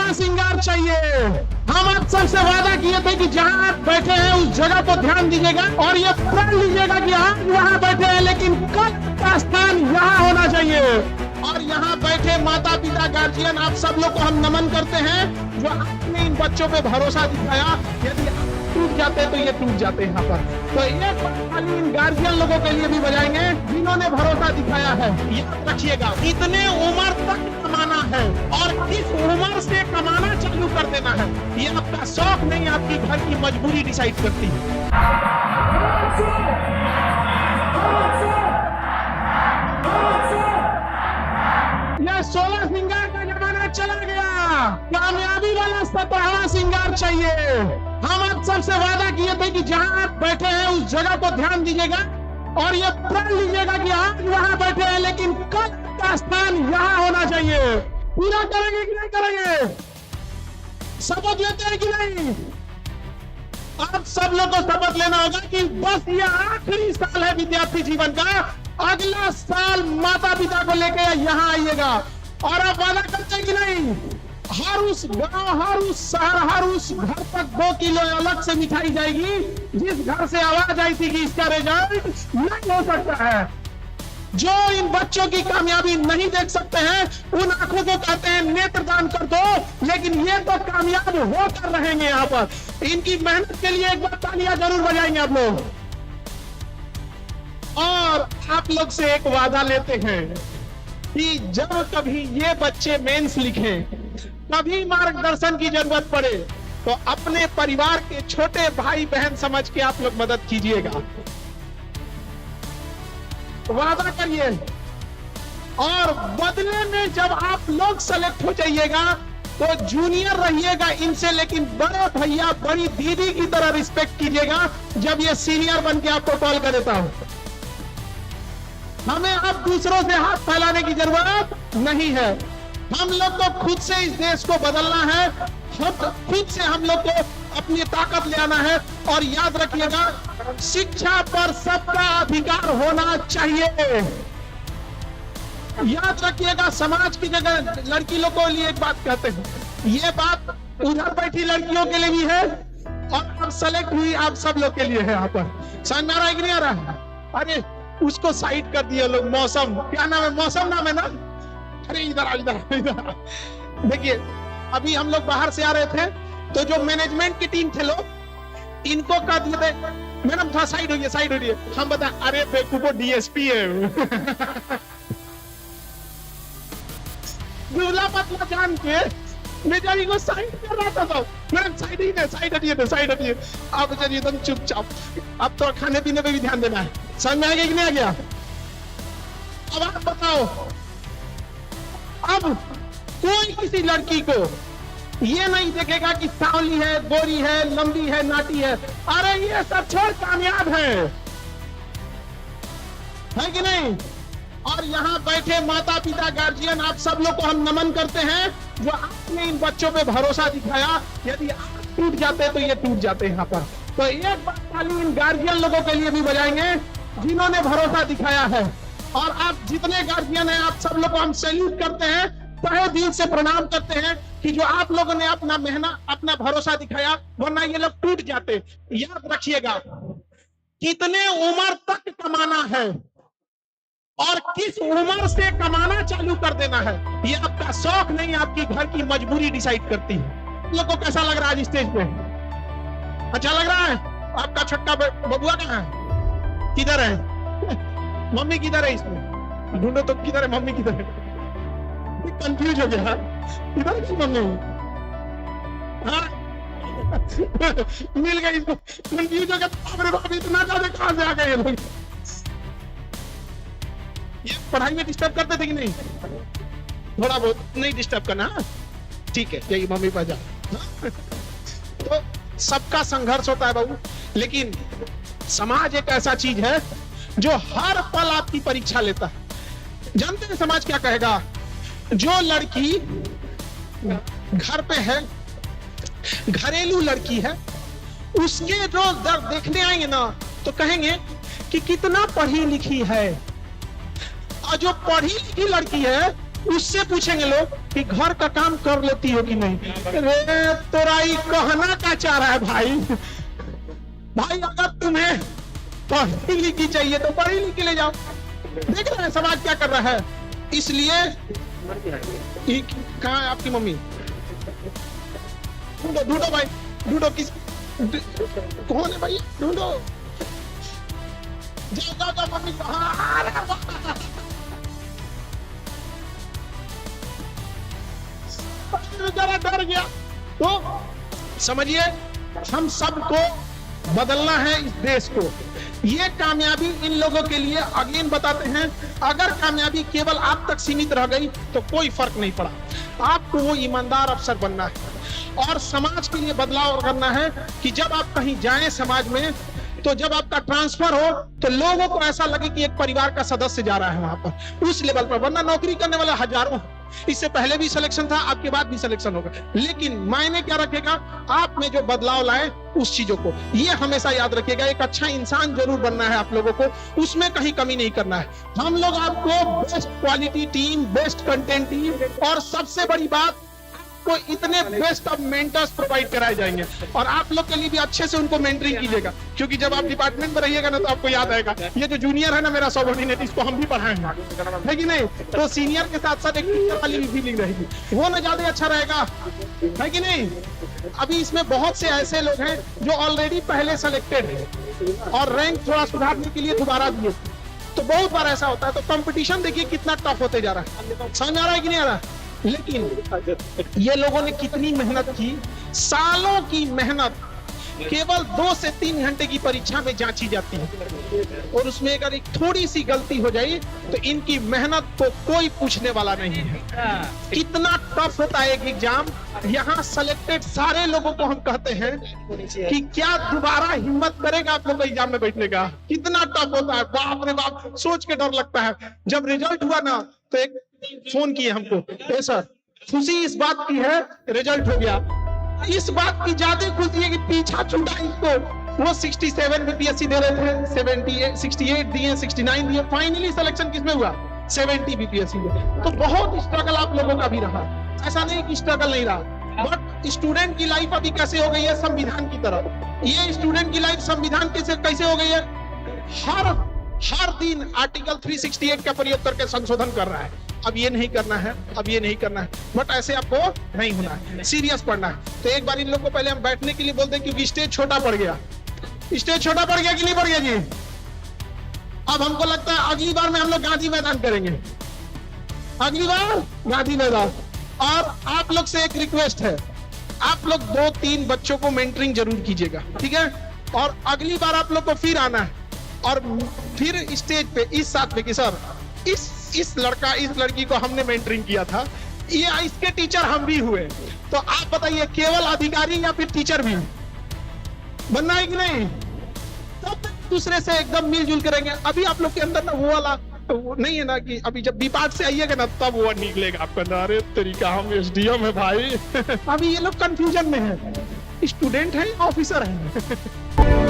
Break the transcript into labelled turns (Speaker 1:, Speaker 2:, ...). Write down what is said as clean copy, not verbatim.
Speaker 1: हार श्रृंगार चाहिए। हम आप सबसे वादा किए थे कि जहां आप बैठे हैं उस जगह को ध्यान दीजिएगा और ये प्रण लीजिएगा कि आज यहाँ बैठे हैं लेकिन कल का स्थान यहाँ होना चाहिए। और यहाँ बैठे माता पिता गार्जियन आप सब लोग को हम नमन करते हैं जो आपने इन बच्चों पे भरोसा दिखाया। यदि टूट जाते तो ये टूट जाते यहाँ पर। तो एक बार खाली इन गार्जियन लोगों के लिए भी बजाएंगे जिन्होंने भरोसा दिखाया है। याद रखिएगा कितने उम्र तक कमाना है और किस उम्र से कमाना चालू कर देना है ये आपका शौक नहीं, आपकी घर की मजबूरी डिसाइड करती है। यह 16 श्रृंगार का जमाना चला गया। कामयाबी वाला 17वां श्रृंगार चाहिए। हम आप सबसे वादा किए थे कि जहां आप बैठे हैं उस जगह को ध्यान दीजिएगा और ये प्रण लीजिएगा कि आज वहां बैठे हैं लेकिन कल का स्थान यहाँ होना चाहिए। पूरा करेंगे कि नहीं करेंगे? शपथ लेते हैं कि नहीं? आप सब लोग को शपथ लेना होगा कि बस ये आखिरी साल है विद्यार्थी जीवन का। अगला साल माता पिता को लेकर यहाँ आइएगा और आप वादा करते हैं कि नहीं? हर उस गांव, हर उस शहर, हर उस घर तक 2 किलो अलग से मिठाई जाएगी जिस घर से आवाज आई थी कि इसका रिजल्ट नहीं हो सकता है। जो इन बच्चों की कामयाबी नहीं देख सकते हैं उन आंखों को कहते हैं नेत्रदान कर दो, लेकिन ये तो कामयाब होकर रहेंगे। यहाँ पर इनकी मेहनत के लिए एक बार तालियां जरूर बजाएंगे आप लोग। और आप लोग से एक वादा लेते हैं कि जब कभी ये बच्चे मेंस लिखें, कभी मार्गदर्शन की जरूरत पड़े तो अपने परिवार के छोटे भाई बहन समझ के आप लोग मदद कीजिएगा। वादा करिए और बदले में जब आप लोग सेलेक्ट हो जाइएगा तो जूनियर रहिएगा इनसे, लेकिन बड़े भैया बड़ी दीदी की तरह रिस्पेक्ट कीजिएगा जब ये सीनियर बन के आपको कॉल कर देता हूं। हमें अब दूसरों से हाथ फैलाने की जरूरत नहीं है। हम लोग को खुद से इस देश को बदलना है। खुद से हम लोग को अपनी ताकत ले आना है। और याद रखिएगा शिक्षा पर सबका अधिकार होना चाहिए। याद रखिएगा समाज की जगह लड़की लोग को लिए एक बात कहते हैं, ये बात उधर बैठी लड़कियों के लिए भी है और अब सेलेक्ट हुई आप सब लोग के लिए है। यहाँ पर समझ में आ रहा है कि नहीं आ रहा है? अरे उसको साइड कर दिया लोग। मौसम, क्या नाम है? मौसम नाम है ना? अरे इधर देखिए, अभी हम लोग बाहर से आ रहे थे तो जो मैनेजमेंट की टीम थे लोग इनको कह दिए थे मैडम थोड़ा साइड होइए, साइड होइए। हम बता अरे बेवकूफो डीएसपी है। दुबला पतला जान के बेचारी को साइड कर रहा था तो मैडम साइड ही नहीं, साइड हटिए तो साइड हटिए। अब बेचारी एकदम चुपचाप। अब तो खाने पीने पे भी ध्यान देना है। समझ में आ गया कि नहीं आ गया? अब आप बताओ, अब कोई किसी लड़की को ये नहीं देखेगा कि सांवली है, गोरी है, लंबी है, नाटी है। अरे ये सब छोड़ कामयाब है कि नहीं? और यहाँ बैठे माता पिता गार्जियन आप सब लोग को हम नमन करते हैं जो आपने इन बच्चों पे भरोसा दिखाया। यदि आप टूट जाते तो ये टूट जाते यहाँ पर। तो एक बार खाली इन गार्जियन लोगों के लिए भी बजाएंगे जिन्होंने भरोसा दिखाया है। और आप जितने गार्जियन हैं आप सब लोग को हम सैल्यूट करते हैं, तहे दिल से प्रणाम करते हैं कि जो आप लोगों ने अपना मेहनत, अपना भरोसा दिखाया, वरना ये लोग टूट जाते। याद रखिएगा कितने उम्र तक कमाना है और किस उम्र से कमाना चालू कर देना है ये आपका शौक नहीं, आपकी घर की मजबूरी डिसाइड करती है। आप लोग को कैसा लग रहा है आज स्टेज पे? अच्छा लग रहा है? आपका छोटा बबुआ कहाँ है? किधर है? मम्मी किधर है? इसमें ढूंढो तो किधर है मम्मी? किधर है? कंफ्यूज हो गया। किधर की मम्मी? हाँ मिल गई इसको। कंफ्यूज हो गया। अरे बाप, इतना ज्यादा कहां से आ गए ये लोग? ये पढ़ाई में डिस्टर्ब करते थे कि नहीं? थोड़ा बहुत नहीं डिस्टर्ब करना। ठीक है, यही मम्मी पापा। तो सबका संघर्ष होता है बाबू, लेकिन समाज एक ऐसा चीज है जो हर पल आपकी परीक्षा लेता है। जानते हैं समाज क्या कहेगा? जो लड़की घर पे है, घरेलू लड़की है, उसके जो दर्द देखने आएंगे ना तो कहेंगे कि कितना पढ़ी लिखी है। और जो पढ़ी लिखी लड़की है उससे पूछेंगे लोग कि घर का काम कर लेती हो कि नहीं। अरे तोराई कहना का चाह रहा है भाई। भाई अगर तुम्हें पढ़ी लिखी चाहिए तो पढ़ी लिखी ले जाओ। देख रहे हैं समाज क्या कर रहा है। इसलिए कहाँ है आपकी मम्मी? ढूंढो ढूंढो भाई, ढूंढो किस कौन है भाई, ढूंढो। जाओ जाओ जाओ मम्मी। जरा डर गया। तो समझिए हम सबको बदलना है इस देश को। ये कामयाबी इन लोगों के लिए अगेन बताते हैं, अगर कामयाबी केवल आप तक सीमित रह गई तो कोई फर्क नहीं पड़ा। आपको वो ईमानदार अफसर बनना है और समाज के लिए बदलाव करना है कि जब आप कहीं जाएं समाज में, तो जब आपका ट्रांसफर हो तो लोगों को ऐसा लगे कि एक परिवार का सदस्य जा रहा है वहां पर, उस लेवल पर। वरना नौकरी करने वाले हजारों, इससे पहले भी सिलेक्शन था, आपके बाद भी सिलेक्शन होगा, लेकिन मायने क्या रखेगा? आप में जो बदलाव लाए उस चीजों को। ये हमेशा याद रखिएगा, एक अच्छा इंसान जरूर बनना है आप लोगों को, उसमें कहीं कमी नहीं करना है। हम लोग आपको best quality team, best content team और सबसे बड़ी बात को इतने बेस्ट ऑफ मेंटर्स प्रोवाइड कराए जाएंगे। और आप लोग के लिए भी अच्छे से उनको मेंटरिंग कीजिएगा, क्योंकि जब आप डिपार्टमेंट में रहिएगा ना तो आपको याद आएगा ये जो जूनियर है ना मेरा सबऑर्डिनेट, इसको हम भी पढ़ाएंगे, है कि नहीं? तो सीनियर के साथ साथ एक टीचर वाली भी फीलिंग रहेगी, वो ना ज्यादा अच्छा रहेगा, है कि नहीं? अभी इसमें बहुत से ऐसे लोग हैं जो ऑलरेडी पहले सेलेक्टेड है और रैंक थोड़ा सुधारने के लिए दोबारा दिए। तो बहुत बार ऐसा होता है। तो कंपटीशन देखिए कितना टफ होते जा रहा है। समझ में आ रहा है कि नहीं आ रहा? लेकिन ये लोगों ने कितनी मेहनत की, सालों की मेहनत केवल 2 से 3 घंटे की परीक्षा में जांची जाती है। और उसमें अगर एक थोड़ी सी गलती हो जाए तो इनकी मेहनत को कोई पूछने वाला नहीं है। कितना टफ होता है एक एग्जाम। यहाँ सेलेक्टेड सारे लोगों को हम कहते हैं कि क्या दोबारा हिम्मत करेगा आप लोग एग्जाम में बैठने का? कितना टफ होता है, बाप रे बाप, सोच के डर लगता है। जब रिजल्ट हुआ ना तो एक फोन किए हमको, ए सर खुशी इस बात की है रिजल्ट हो गया। इस बात की ज्यादा खुशी है कि पीछा छूटा इसको। वो 67 बीपीएससी दे रहे थे, 78 68 दिए, 69 दिए, फाइनली सिलेक्शन किसमें हुआ? 70 बीपीएससी में। तो बहुत स्ट्रगल आप लोगों का भी रहा, ऐसा नहीं कि स्ट्रगल नहीं रहा। बट स्टूडेंट की लाइफ अभी कैसे हो गई है? संविधान की तरह। ये स्टूडेंट की लाइफ संविधान कैसे हो गई है? हर दिन आर्टिकल 368 का प्रयोग करके संशोधन कर रहा है। अब ये नहीं करना है, अब ये नहीं करना है, बट ऐसे आपको नहीं होना है, सीरियस पढ़ना है। तो एक बार इन लोग को पहले हम बैठने के लिए बोलते हैं, क्योंकि स्टेज छोटा पड़ गया। स्टेज छोटा पड़ गया कि नहीं पड़ गया जी? अब हमको लगता है अगली बार में हम लोग गांधी मैदान करेंगे, अगली बार गांधी मैदान। और आप लोग से एक रिक्वेस्ट है, आप लोग 2-3 बच्चों को मेंटरिंग जरूर कीजिएगा, ठीक है? और अगली बार आप लोग को फिर आना है और फिर स्टेज पे इस साथ में कि सर इस लड़का इस लड़की को हमने मेंटरिंग किया था, ये इसके टीचर हम भी हुए। तो आप बताइए केवल अधिकारी या फिर टीचर भी बनना है कि नहीं? तब दूसरे से एकदम मिलजुल के रहेंगे। अभी आप लोग के अंदर ना वो वाला वो नहीं है ना कि अभी जब बी पार्ट से आइएगा ना तब वो निकलेगा आपका अंदर, अरे तरीका हम एसडीएम है भाई। अभी ये लोग कंफ्यूजन में है, स्टूडेंट है ऑफिसर है।